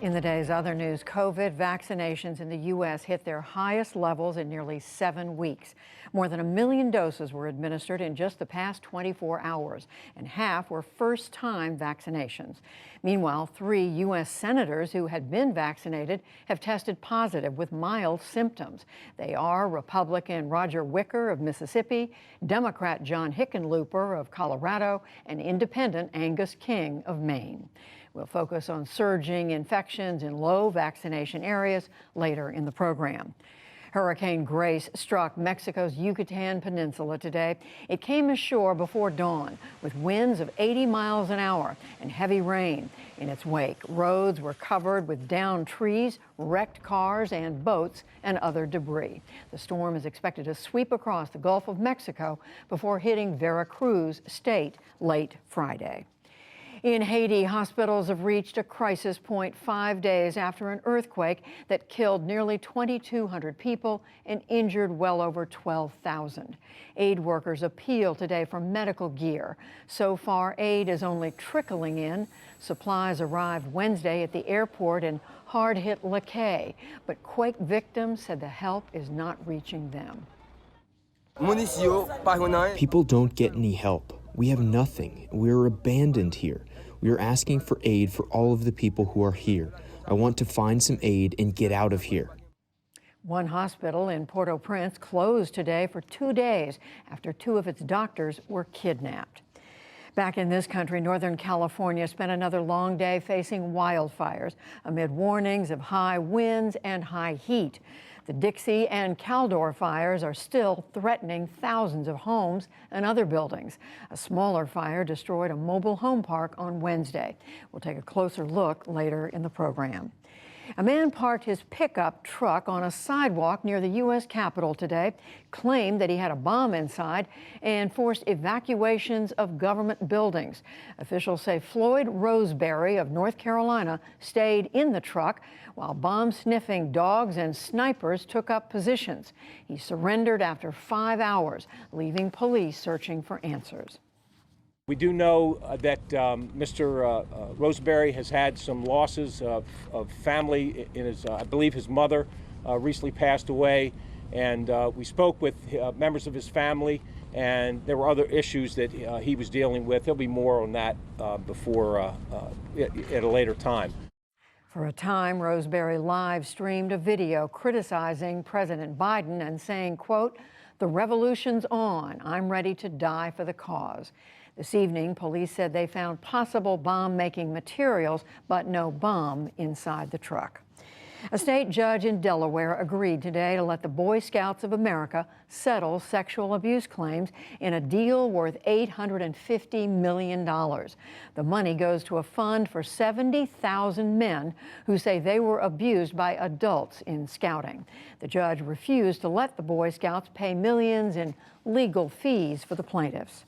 In the day's other news, COVID vaccinations in the U.S. hit their highest levels in nearly 7 weeks. More than 1 million doses were administered in just the past 24 hours, and half were first-time vaccinations. Meanwhile, 3 U.S. senators who had been vaccinated have tested positive with mild symptoms. They are Republican Roger Wicker of Mississippi, Democrat John Hickenlooper of Colorado, and Independent Angus King of Maine. We'll focus on surging infections in low vaccination areas later in the program. Hurricane Grace struck Mexico's Yucatan Peninsula today. It came ashore before dawn with winds of 80 miles an hour and heavy rain. In its wake, roads were covered with downed trees, wrecked cars and boats, and other debris. The storm is expected to sweep across the Gulf of Mexico before hitting Veracruz state late Friday. In Haiti, hospitals have reached a crisis point 5 days after an earthquake that killed nearly 2,200 people and injured well over 12,000. Aid workers appeal today for medical gear. So far, aid is only trickling in. Supplies arrived Wednesday at the airport in hard-hit Le Quay, but quake victims said the help is not reaching them. People don't get any help. We have nothing. We're abandoned here. We are asking for aid for all of the people who are here. I want to find some aid and get out of here. One hospital in Port-au-Prince closed today for 2 days after 2 of its doctors were kidnapped. Back in this country, Northern California spent another long day facing wildfires amid warnings of high winds and high heat. The Dixie and Caldor fires are still threatening thousands of homes and other buildings. A smaller fire destroyed a mobile home park on Wednesday. We'll take a closer look later in the program. A man parked his pickup truck on a sidewalk near the U.S. Capitol today, claimed that he had a bomb inside, and forced evacuations of government buildings. Officials say Floyd Roseberry of North Carolina stayed in the truck while bomb-sniffing dogs and snipers took up positions. He surrendered after 5 hours, leaving police searching for answers. We do know that Mr. Roseberry has had some losses of family. In his, I believe his mother recently passed away, and we spoke with members of his family, and there were other issues that he was dealing with. There'll be more on that at a later time. For a time, Roseberry live streamed a video criticizing President Biden and saying, quote, "The revolution's on. I'm ready to die for the cause." This evening, police said they found possible bomb-making materials, but no bomb inside the truck. A state judge in Delaware agreed today to let the Boy Scouts of America settle sexual abuse claims in a deal worth $850 million. The money goes to a fund for 70,000 men who say they were abused by adults in scouting. The judge refused to let the Boy Scouts pay millions in legal fees for the plaintiffs.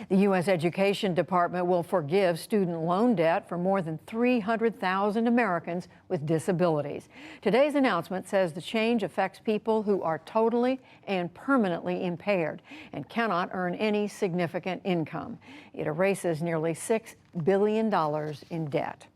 The U.S. Education Department will forgive student loan debt for more than 300,000 Americans with disabilities. Today's announcement says the change affects people who are totally and permanently impaired and cannot earn any significant income. It erases nearly $6 billion in debt.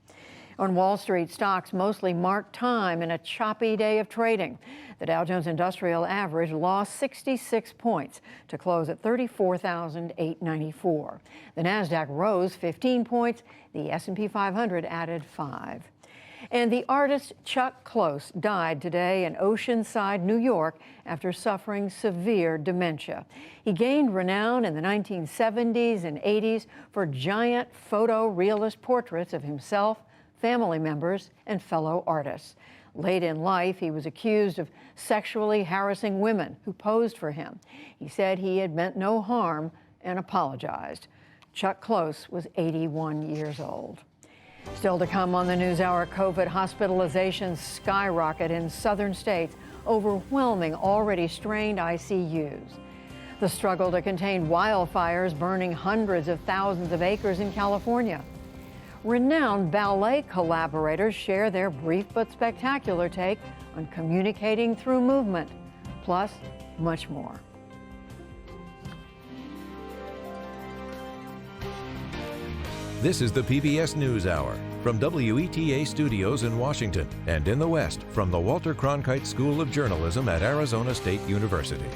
On Wall Street, stocks mostly marked time in a choppy day of trading. The Dow Jones Industrial Average lost 66 points to close at 34,894. The Nasdaq rose 15 points. The S&P 500 added 5. And the artist Chuck Close died today in Oceanside, New York, after suffering severe dementia. He gained renown in the 1970s and 80s for giant photorealist portraits of himself, family members, and fellow artists. Late in life, he was accused of sexually harassing women who posed for him. He said he had meant no harm and apologized. Chuck Close was 81 years old. Still to come on the NewsHour, COVID hospitalizations skyrocket in southern states, overwhelming already strained ICUs. The struggle to contain wildfires burning hundreds of thousands of acres in California. Renowned ballet collaborators share their brief but spectacular take on communicating through movement, plus much more. This is the PBS NewsHour. from WETA Studios in Washington and in the West from the Walter Cronkite School of Journalism at Arizona State University.